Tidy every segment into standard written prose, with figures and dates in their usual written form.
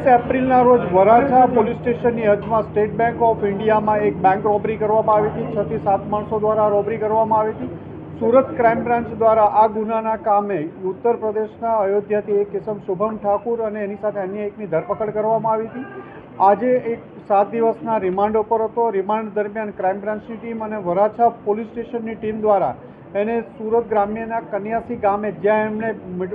21 એપ્રિલના રોજ વરાછા પોલીસ સ્ટેશનની હદમાં સ્ટેટ બેંક ઓફ ઇન્ડિયામાં એક બેંક રોબરી કરવામાં આવી હતી। 6 થી 7 માણસો દ્વારા રોબરી કરવામાં આવી હતી। સુરત ક્રાઇમ બ્રાન્ચ દ્વારા આ ગુનાના કામે ઉત્તર પ્રદેશના અયોધ્યાથી એક ઇસમ શુભમ ઠાકુર અને એની સાથે અન્ય એકની ધરપકડ કરવામાં આવી હતી। આજે એક 7 દિવસના રિમાન્ડ ઉપર હતો। રિમાન્ડ દરમિયાન ક્રાઇમ બ્રાન્ચની ટીમ અને વરાછા પોલીસ સ્ટેશનની ટીમ દ્વારા એને સુરત ગ્રામ્યના કન્યાસી ગામે જ્યાં એમણે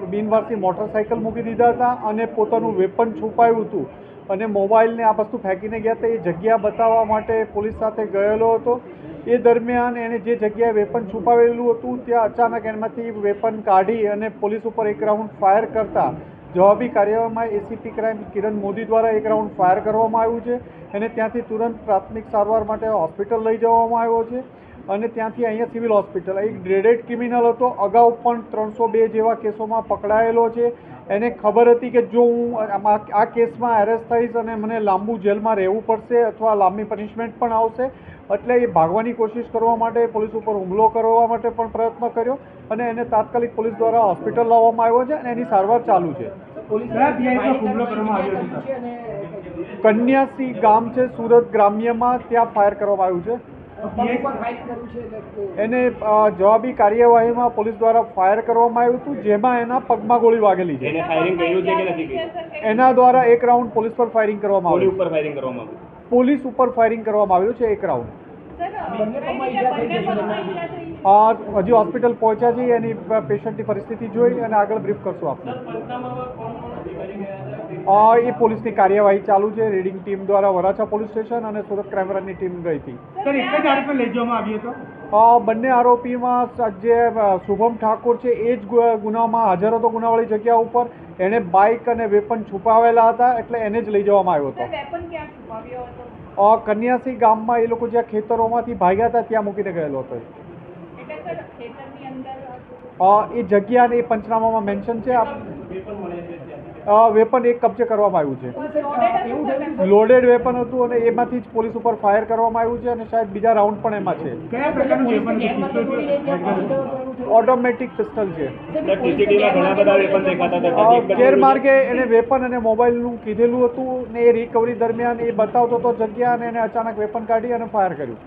બિનવારસી મોટરસાઇકલ મૂકી દીધા હતા અને પોતાનું વેપન છુપાયું હતું અને મોબાઈલને આ વસ્તુ ફેંકીને ગયા હતા, એ જગ્યા બતાવવા માટે પોલીસ સાથે ગયેલો હતો। એ દરમિયાન એણે જે જગ્યાએ વેપન છુપાવેલું હતું ત્યાં અચાનક એમાંથી વેપન કાઢી અને પોલીસ ઉપર એક રાઉન્ડ ફાયર કરતા જવાબી કાર્યવાહીમાં એસીપી ક્રાઇમ કિરણ મોદી દ્વારા એક રાઉન્ડ ફાયર કરવામાં આવ્યું છે। એને ત્યાંથી તુરંત પ્રાથમિક સારવાર માટે હોસ્પિટલ લઈ જવામાં આવ્યો છે અને ત્યાંથી અહીંયા સિવિલ હોસ્પિટલ એક ગ્રેડેડ ક્રિમિનલ હતો, અગાઉ પણ 302 જેવા કેસોમાં પકડાયેલો છે। એને ખબર હતી કે જો હું આ કેસમાં એરેસ્ટ થઈશ અને મને લાંબુ જેલમાં રહેવું પડશે અથવા લાંબી પનિશમેન્ટ પણ આવશે, એટલે એ ભાગવાની કોશિશ કરવા માટે પોલીસ ઉપર હુમલો કરવા માટે પણ પ્રયત્ન કર્યો અને એને તાત્કાલિક પોલીસ દ્વારા હોસ્પિટલ લાવવામાં આવ્યો છે અને એની સારવાર ચાલુ છે। કન્યાસી ગામ છે સુરત ગ્રામ્યમાં, ત્યાં ફાયર કરવામાં આવ્યું છે। એને જવાબી કાર્યવાહીમાં પોલીસ દ્વારા ફાયર કરવામાં આવ્યું હતું, જેમાં એના પગમાં ગોળી વાગેલી છે। એના દ્વારા એક રાઉન્ડ પોલીસ પર ફાયરિંગ કરવામાં આવ્યું, પોલીસ ઉપર ફાયરિંગ કરવામાં આવ્યું છે એક રાઉન્ડ। હજી હોસ્પિટલ પહોંચ્યા છે, એની પેશન્ટની પરિસ્થિતિ જોઈ અને આગળ બ્રીફ કરશું આપને। એ પોલીસની કાર્યવાહી ચાલુ છે। રીડિંગ ટીમ દ્વારા વરાછા પોલીસ સ્ટેશન અને સુરત ક્રાઇમ બ્રાન્ચની ટીમ ગઈ હતી। સર, એક જ આરોપી લઈ જવામાં આવ્યો હતો? બંને આરોપીમાં જે શુભમ ઠાકોર છે એ જ ગુનામાં હાજર હતો ગુનાવાળી જગ્યા ઉપર। એણે બાઇક અને વેપન છુપાવેલા હતા એટલે એને જ લઈ જવામાં આવ્યો હતો। કન્યાસી ગામમાં એ લોકો જ્યાં ખેતરોમાંથી ભાગ્યા હતા ત્યાં મૂકીને ગયેલો હતો। એ જગ્યાને એ પંચનામામાં મેન્શન છે। વેપન એક કબજે કરવામાં આવ્યું છે, લોડેડ વેપન હતું અને એમાંથી જ પોલીસ ઉપર ફાયર કરવામાં આવ્યું છે અને શાયદ બીજા રાઉન્ડ પણ એમાં છે। કયા પ્રકારનું વેપન? ઓટોમેટિક પિસ્ટલ છે। ગેરમાર્ગે એને વેપન અને મોબાઈલનું કીધેલું હતું ને એ રિકવરી દરમિયાન એ બતાવતો હતો જગ્યા અને એને અચાનક વેપન કાઢી અને ફાયર કર્યું।